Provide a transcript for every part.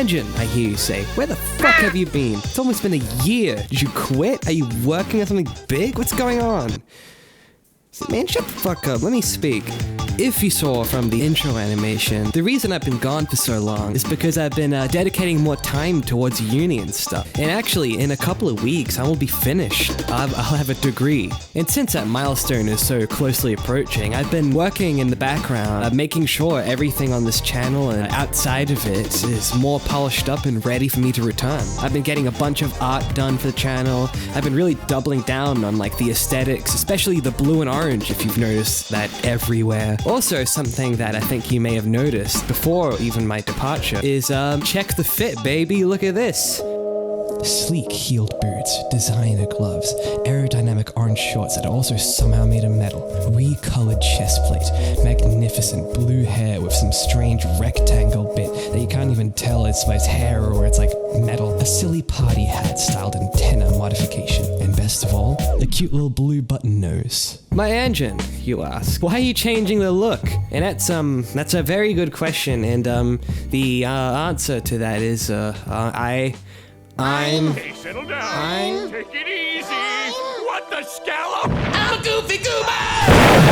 Anjin, I hear you say. Where the fuck have you been? It's almost been a year. Did you quit? Are you working on something big? What's going on? Man, shut the fuck up. Let me speak. If you saw from the intro animation, the reason I've been gone for so long is because I've been dedicating more time towards uni and stuff. And actually, in a couple of weeks, I will be finished. I'll have a degree. And since that milestone is so closely approaching, I've been working in the background, making sure everything on this channel and outside of it is more polished up and ready for me to return. I've been getting a bunch of art done for the channel. I've been really doubling down on like the aesthetics, especially the blue and orange, if you've noticed that everywhere. Also, something that I think you may have noticed before even my departure is, check the fit, baby. Look at this. Sleek heeled boots, designer gloves, aerodynamic orange shorts that are also somehow made of metal, recolored chest plate, magnificent blue hair with some strange rectangle bit that you can't even tell it's hair or it's like metal, a silly party hat styled antenna modification, and best of all, a cute little blue button nose. My Anjin, you ask, why are you changing the look? And that's a very good question, and the answer to that is Hey, settle down. Take it easy. What the scallop? I'm a goofy goober!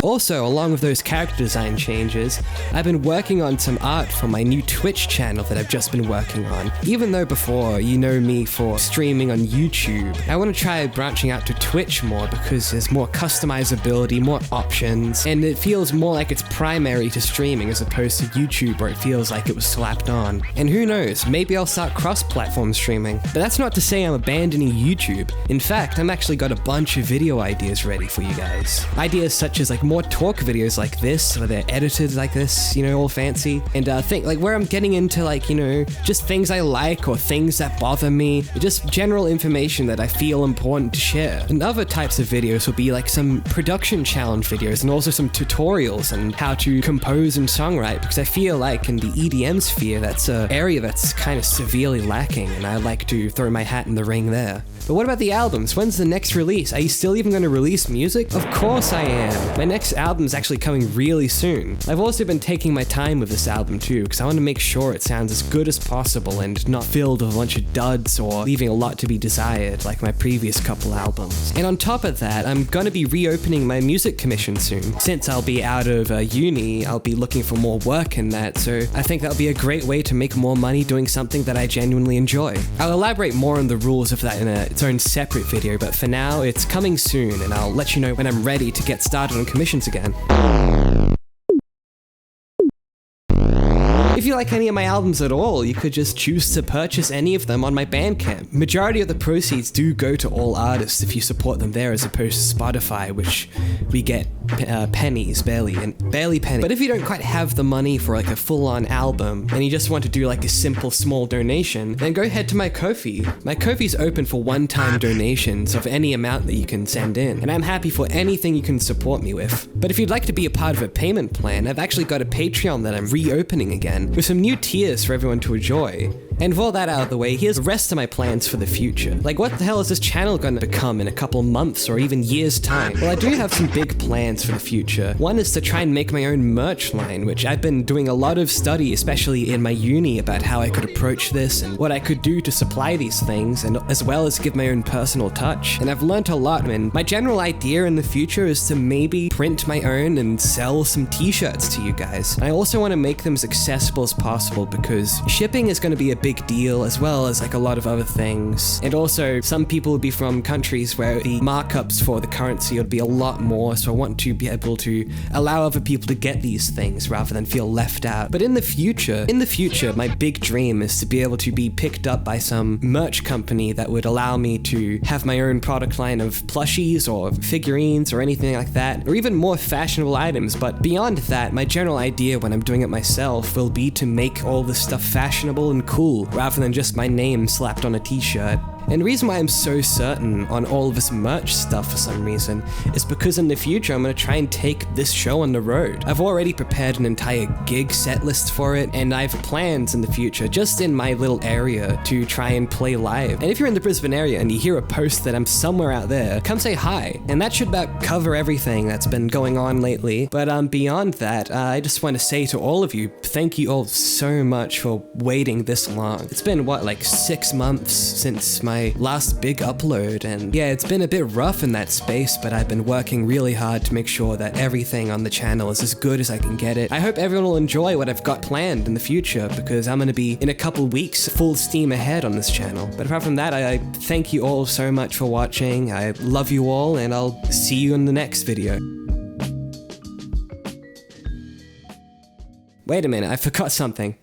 Also, along with those character design changes, I've been working on some art for my new Twitch channel that I've just been working on. Even though before you know me for streaming on YouTube, I want to try branching out to Twitch more because there's more customizability, more options, and it feels more like it's primary to streaming as opposed to YouTube where it feels like it was slapped on. And who knows, maybe I'll start cross-platform streaming. But that's not to say I'm abandoning YouTube. In fact, I'm actually got a bunch of video ideas ready for you guys. Ideas such as like more talk videos like this, where they're edited like this, you know, all fancy. And think like where I'm getting into like, you know, just things I like or things that bother me, just general information that I feel important to share. And other types of videos will be like some production challenge videos and also some tutorials on how to compose and songwrite, because I feel like in the EDM sphere, that's an area that's kind of severely lacking, and I like to throw my hat in the ring there. But what about the albums? When's the next release? Are you still even going to release music? Of course I am. My next album is actually coming really soon. I've also been taking my time with this album too, because I want to make sure it sounds as good as possible and not filled with a bunch of duds or leaving a lot to be desired like my previous couple albums. And on top of that, I'm going to be reopening my music commission soon. Since I'll be out of uni, I'll be looking for more work in that, so I think that'll be a great way to make more money doing something that I genuinely enjoy. I'll elaborate more on the rules of that in its own separate video, but for now, it's coming soon, and I'll let you know when I'm ready to get started on commissions again. If you like any of my albums at all, you could just choose to purchase any of them on my Bandcamp. Majority of the proceeds do go to all artists if you support them there as opposed to Spotify, which we get pennies, barely pennies. But if you don't quite have the money for like a full-on album and you just want to do like a simple small donation, then go ahead to my Ko-fi. My Ko-fi's open for one-time donations of any amount that you can send in, and I'm happy for anything you can support me with. But if you'd like to be a part of a payment plan, I've actually got a Patreon that I'm reopening again, with some new tiers for everyone to enjoy. And with all that out of the way, here's the rest of my plans for the future. Like, what the hell is this channel gonna become in a couple months or even years' time? Well, I do have some big plans for the future. One is to try and make my own merch line, which I've been doing a lot of study, especially in my uni, about how I could approach this and what I could do to supply these things, and as well as give my own personal touch. And I've learned a lot, and my general idea in the future is to maybe print my own and sell some t-shirts to you guys. And I also want to make them as accessible as possible because shipping is going to be a big deal, as well as like a lot of other things. And also, some people would be from countries where the markups for the currency would be a lot more, so I want to be able to allow other people to get these things rather than feel left out. But in the future, my big dream is to be able to be picked up by some merch company that would allow me to have my own product line of plushies or figurines or anything like that, or even more fashionable items. But beyond that, my general idea when I'm doing it myself will be to make all this stuff fashionable and cool, rather than just my name slapped on a t-shirt. And the reason why I'm so certain on all of this merch stuff for some reason is because in the future I'm going to try and take this show on the road. I've already prepared an entire gig set list for it, and I have plans in the future just in my little area to try and play live. And if you're in the Brisbane area and you hear a post that I'm somewhere out there, come say hi. And that should about cover everything that's been going on lately. But beyond that, I just want to say to all of you, thank you all so much for waiting this long. It's been, what, like 6 months since my last big upload, and yeah, it's been a bit rough in that space, but I've been working really hard to make sure that everything on the channel is as good as I can get it. I hope everyone will enjoy what I've got planned in the future, because I'm going to be, in a couple weeks, full steam ahead on this channel. But apart from that, I thank you all so much for watching. I love you all, and I'll see you in the next video. Wait a minute, I forgot something.